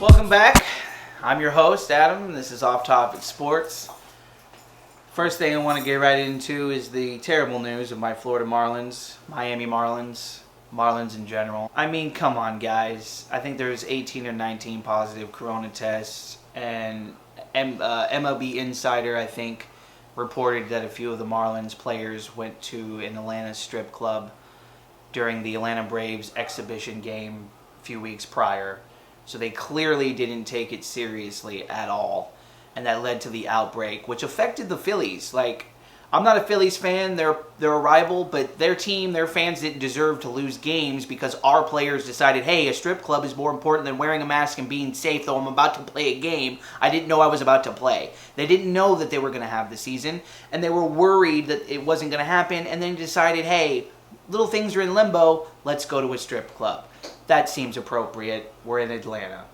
Welcome back. I'm your host, Adam, and this is Off Topic Sports. First thing I want to get right into is the terrible news of my Florida Marlins, Miami Marlins, Marlins in general. I mean, come on, guys. I think there's 18 or 19 positive corona tests, and MLB Insider, I think, reported that a few of the Marlins players went to an Atlanta strip club during the Atlanta Braves exhibition game a few weeks prior. So they clearly didn't take it seriously at all. And that led to the outbreak, which affected the Phillies. Like, I'm not a Phillies fan, they're a rival, but their team, their fans didn't deserve to lose games because our players decided, hey, a strip club is more important than wearing a mask and being safe, though I'm about to play a game I didn't know I was about to play. They didn't know that they were going to have the season, and they were worried that it wasn't going to happen, and then decided, hey, little things are in limbo, let's go to a strip club. That seems appropriate. We're in Atlanta.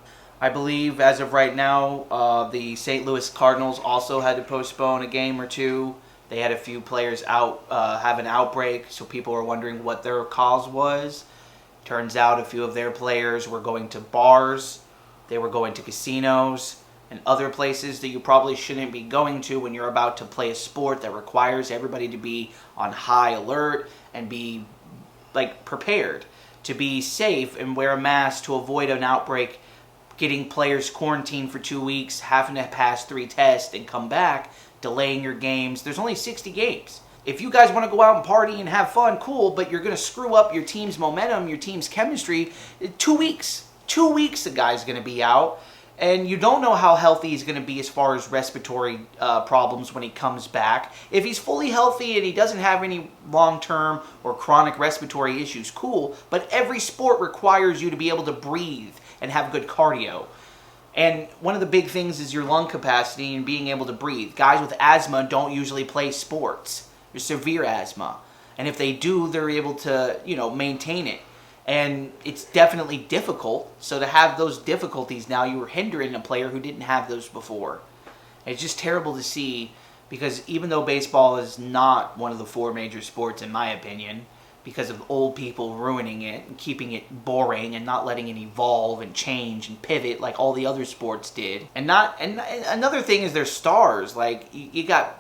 I believe as of right now, the St. Louis Cardinals also had to postpone a game or two. They had a few players out have an outbreak, so people were wondering what their cause was. Turns out a few of their players were going to bars, they were going to casinos, and other places that you probably shouldn't be going to when you're about to play a sport that requires everybody to be on high alert and be prepared to be safe and wear a mask to avoid an outbreak, getting players quarantined for 2 weeks, having to pass 3 tests and come back, delaying your games. There's only 60 games. If you guys want to go out and party and have fun, cool, but you're going to screw up your team's momentum, your team's chemistry. 2 weeks. 2 weeks the guy's going to be out. And you don't know how healthy he's going to be as far as respiratory problems when he comes back. If he's fully healthy and he doesn't have any long-term or chronic respiratory issues, cool. But every sport requires you to be able to breathe and have good cardio. And one of the big things is your lung capacity and being able to breathe. Guys with asthma don't usually play sports. There's severe asthma. And if they do, they're able to, maintain it. And it's definitely difficult. So to have those difficulties now, you were hindering a player who didn't have those before. It's just terrible to see because even though baseball is not one of the 4 major sports, in my opinion, because of old people ruining it and keeping it boring and not letting it evolve and change and pivot like all the other sports did. And another thing is their stars. Like you got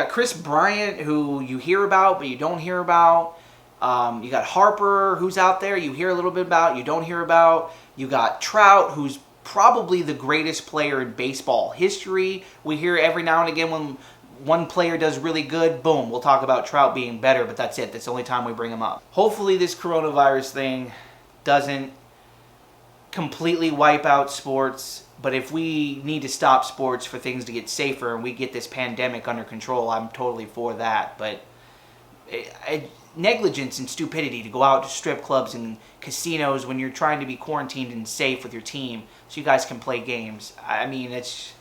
Chris Bryant, who you hear about but you don't hear about. You got Harper, who's out there, you hear a little bit about, you don't hear about. You got Trout, who's probably the greatest player in baseball history. We hear every now and again when one player does really good, boom, we'll talk about Trout being better, but that's it. That's the only time we bring him up. Hopefully this coronavirus thing doesn't completely wipe out sports. But if we need to stop sports for things to get safer and we get this pandemic under control, I'm totally for that. But negligence and stupidity to go out to strip clubs and casinos when you're trying to be quarantined and safe with your team so you guys can play games. I mean, it's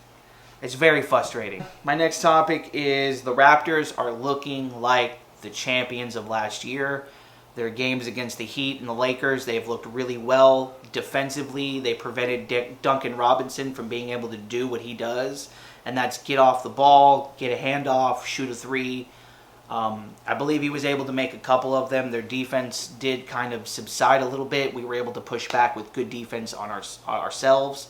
very frustrating. My next topic is the Raptors are looking like the champions of last year. Their games against the Heat and the Lakers, they've looked really well defensively. They prevented Duncan Robinson from being able to do what he does, and that's get off the ball, get a handoff, shoot a 3. I believe he was able to make a couple of them. Their defense did kind of subside a little bit. We were able to push back with good defense on ourselves.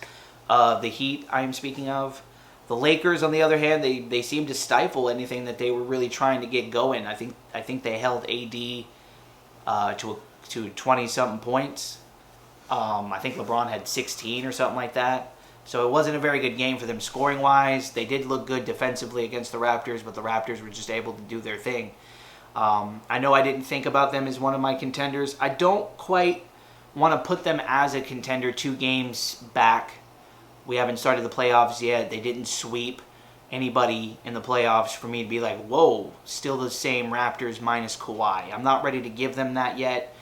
The Heat, I am speaking of. The Lakers, on the other hand, they seemed to stifle anything that they were really trying to get going. I think they held AD to 20-something points. I think LeBron had 16 or something like that. So it wasn't a very good game for them scoring-wise. They did look good defensively against the Raptors, but the Raptors were just able to do their thing. I know I didn't think about them as one of my contenders. I don't quite want to put them as a contender 2 games back. We haven't started the playoffs yet. They didn't sweep anybody in the playoffs for me to be like, whoa, still the same Raptors minus Kawhi. I'm not ready to give them that yet.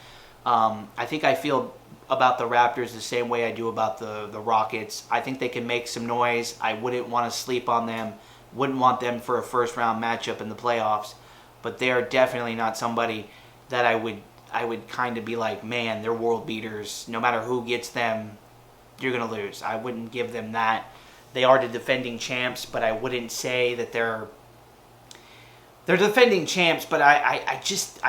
I think I feel about the Raptors the same way I do about the Rockets. I think they can make some noise. I wouldn't want to sleep on them. Wouldn't want them for a first-round matchup in the playoffs. But they are definitely not somebody that I would kind of be like, man, they're world beaters. No matter who gets them, you're going to lose. I wouldn't give them that. They are the defending champs, but I wouldn't say that they're They're defending champs, but I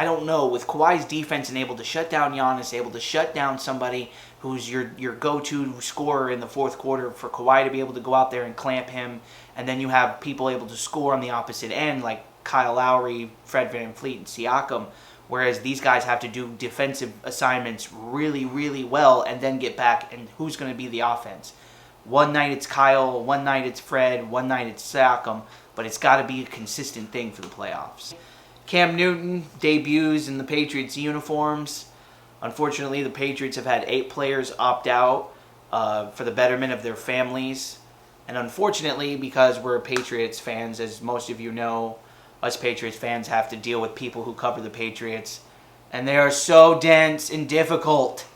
don't know. With Kawhi's defense and able to shut down Giannis, able to shut down somebody who's your go-to scorer in the fourth quarter, for Kawhi to be able to go out there and clamp him, and then you have people able to score on the opposite end like Kyle Lowry, Fred VanVleet, and Siakam, whereas these guys have to do defensive assignments really, really well and then get back, and who's going to be the offense? One night it's Kyle, one night it's Fred, one night it's Siakam, but it's got to be a consistent thing for the playoffs. Cam Newton debuts in the Patriots uniforms. Unfortunately, the Patriots have had 8 players opt out for the betterment of their families. And unfortunately, because we're Patriots fans, as most of you know, us Patriots fans have to deal with people who cover the Patriots. And they are so dense and difficult.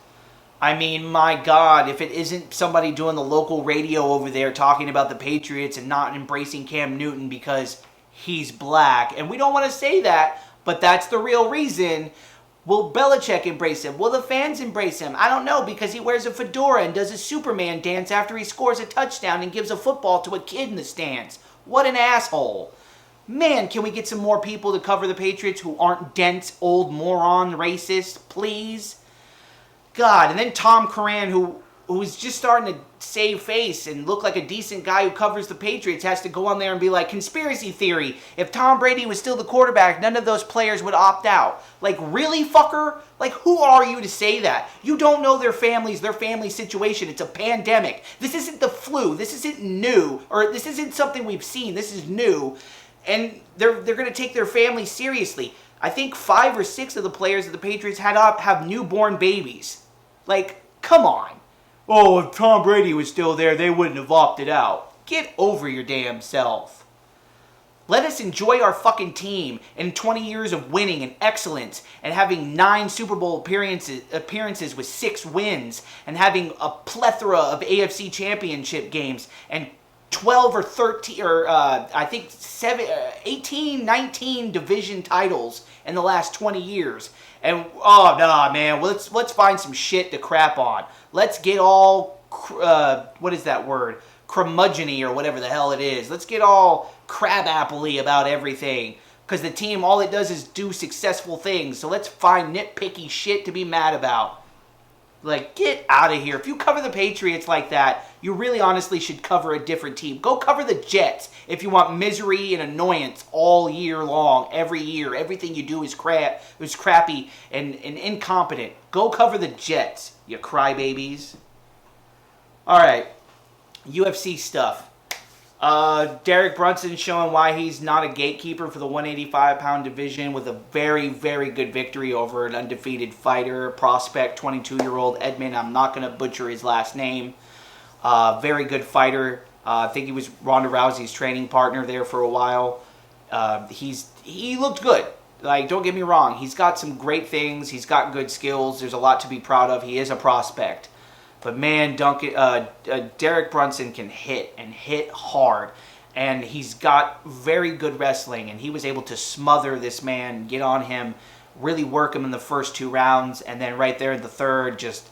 I mean, my God, if it isn't somebody doing the local radio over there talking about the Patriots and not embracing Cam Newton because he's black, and we don't want to say that, but that's the real reason. Will Belichick embrace him? Will the fans embrace him? I don't know, because he wears a fedora and does a Superman dance after he scores a touchdown and gives a football to a kid in the stands. What an asshole. Man, can we get some more people to cover the Patriots who aren't dense, old moron racist, please? God, and then Tom Curran, who's just starting to save face and look like a decent guy who covers the Patriots, has to go on there and be like, conspiracy theory, if Tom Brady was still the quarterback, none of those players would opt out. Like, really, fucker? Like, who are you to say that? You don't know their families, their family situation. It's a pandemic. This isn't the flu. This isn't new, or this isn't something we've seen. This is new, and they're going to take their family seriously. I think 5 or 6 of the players of the Patriots have newborn babies. Like, come on. Oh, if Tom Brady was still there, they wouldn't have opted out. Get over your damn self. Let us enjoy our fucking team and 20 years of winning and excellence and having 9 Super Bowl appearances with 6 wins and having a plethora of AFC championship games and 12 or 13 or I think 18, 19 division titles in the last 20 years. And, oh, nah, man, let's find some shit to crap on. Let's get all, what is that word? Curmudgeon-y or whatever the hell it is. Let's get all crab-apple-y about everything. Because the team, all it does is do successful things. So let's find nitpicky shit to be mad about. Like, get out of here. If you cover the Patriots like that, you really honestly should cover a different team. Go cover the Jets if you want misery and annoyance all year long, every year. Everything you do is crappy and incompetent. Go cover the Jets, you crybabies. All right, UFC stuff. Derek Brunson showing why he's not a gatekeeper for the 185-pound division with a very, very good victory over an undefeated fighter, prospect, 22-year-old Edmund. I'm not going to butcher his last name. Very good fighter. I think he was Ronda Rousey's training partner there for a while. He looked good. Like, don't get me wrong. He's got some great things. He's got good skills. There's a lot to be proud of. He is a prospect. But man, Derek Brunson can hit and hit hard. And he's got very good wrestling. And he was able to smother this man, get on him, really work him in the first 2 rounds. And then right there in the third, just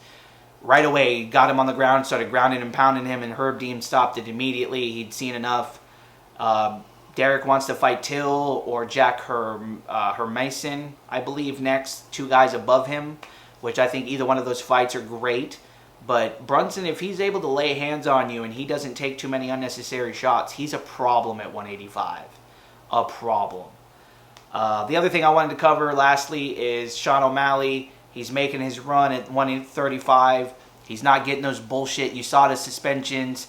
right away, got him on the ground, started grounding and pounding him. And Herb Dean stopped it immediately. He'd seen enough. Derek wants to fight Till or Jack Hermason, I believe, next. 2 guys above him, which I think either one of those fights are great. But Brunson, if he's able to lay hands on you and he doesn't take too many unnecessary shots, he's a problem at 185. A problem. The other thing I wanted to cover, lastly, is Sean O'Malley. He's making his run at 135. He's not getting those bullshit USADA suspensions.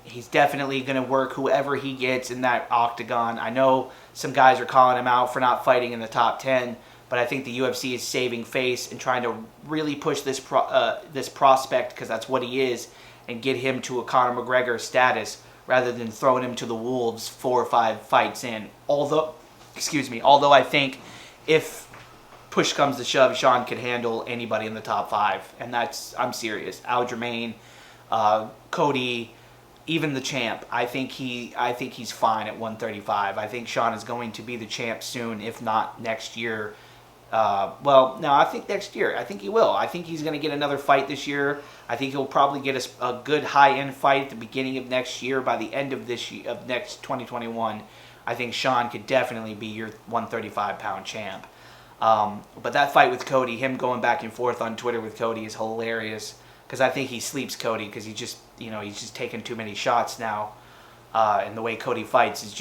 He's definitely going to work whoever he gets in that octagon. I know some guys are calling him out for not fighting in the top 10. But I think the UFC is saving face and trying to really push this prospect, because that's what he is, and get him to a Conor McGregor status rather than throwing him to the wolves 4 or 5 fights in. Although I think if push comes to shove, Sean could handle anybody in the top 5, and I'm serious. Aljamain, Cody, even the champ. I think he's fine at 135. I think Sean is going to be the champ soon, if not next year. I think next year. I think he will. I think he's going to get another fight this year. I think he'll probably get a good high-end fight at the beginning of next year. By the end of next 2021, I think Sean could definitely be your 135-pound champ. But that fight with Cody, him going back and forth on Twitter with Cody is hilarious, because I think he sleeps Cody because he's just taking too many shots now. And the way Cody fights is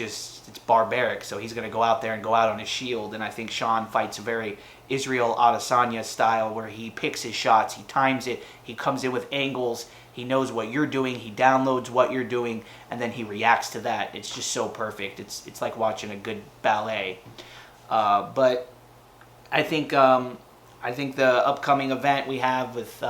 it's barbaric. So he's going to go out there and go out on his shield. And I think Sean fights a very Israel Adesanya style, where he picks his shots, he times it, he comes in with angles, he knows what you're doing, he downloads what you're doing, and then he reacts to that. It's just so perfect. It's like watching a good ballet. But I think the upcoming event we have with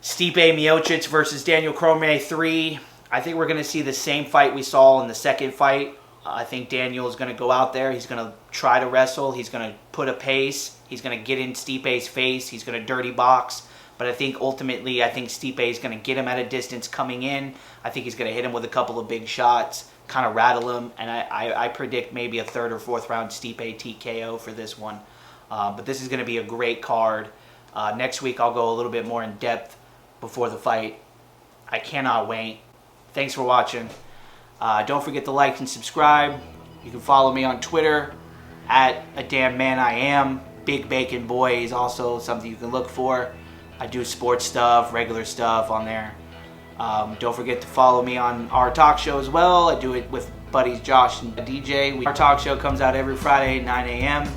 Stipe Miocic versus Daniel Cormier 3, I think we're going to see the same fight we saw in the second fight. I think Daniel is going to go out there. He's going to try to wrestle. He's going to put a pace. He's going to get in Stipe's face. He's going to dirty box. But I think ultimately, Stipe is going to get him at a distance coming in. I think he's going to hit him with a couple of big shots, kind of rattle him. And I predict maybe a third or fourth round Stipe TKO for this one. But this is going to be a great card. Next week, I'll go a little bit more in depth before the fight. I cannot wait. Thanks for watching. Don't forget to like and subscribe. You can follow me on Twitter at @ADamnManIam. Big Bacon Boy is also something you can look for. I do sports stuff, regular stuff on there. Don't forget to follow me on our talk show as well. I do it with buddies Josh and DJ. Our talk show comes out every Friday at 9 a.m.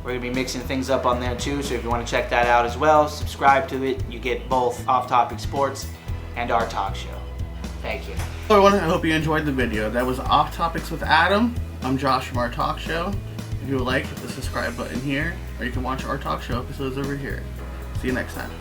We're going to be mixing things up on there too, so if you want to check that out as well, subscribe to it. You get both Off Topic Sports and our talk show. Thank you. Hello everyone, I hope you enjoyed the video. That was Off Topics with Adam. I'm Josh from our talk show. If you would like, hit the subscribe button here, or you can watch our talk show episodes over here. See you next time.